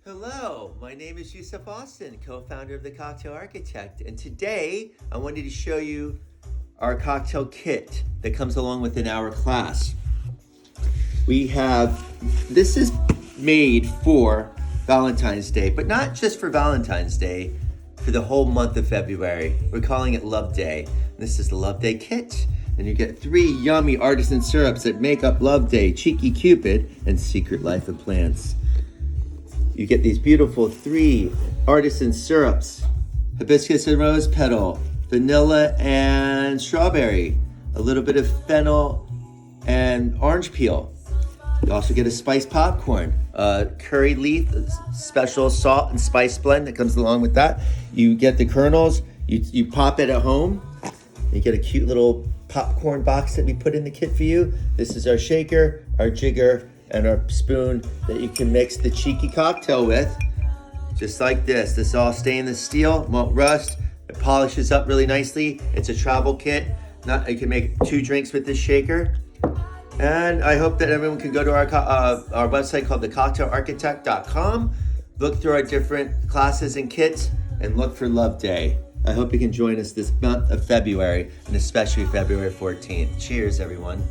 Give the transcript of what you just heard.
Hello, my name is Yusuf Austin, co-founder of The Cocktail Architect, and today I wanted to show you our cocktail kit that comes along with an hour class. This is made for Valentine's Day, but not just for Valentine's Day, for the whole month of February. We're calling it Love Day. This is the Love Day kit, and you get 3 yummy artisan syrups that make up Love Day, Cheeky Cupid, and Secret Life of Plants. You get these beautiful 3 artisan syrups: hibiscus and rose petal, vanilla and strawberry, a little bit of fennel and orange peel. You also get a spiced popcorn, curry leaf, special salt and spice blend that comes along with that. You get the kernels, you pop it at home. You get a cute little popcorn box that we put in the kit for you. This is our shaker, our jigger, and our spoon that you can mix the cheeky cocktail with, just like this. This is all stainless steel, won't rust. It polishes up really nicely. It's a travel kit. You can make 2 drinks with this shaker. And I hope that everyone can go to our website called thecocktailarchitect.com, look through our different classes and kits, and look for Love Day. I hope you can join us this month of February, and especially February 14th. Cheers, everyone.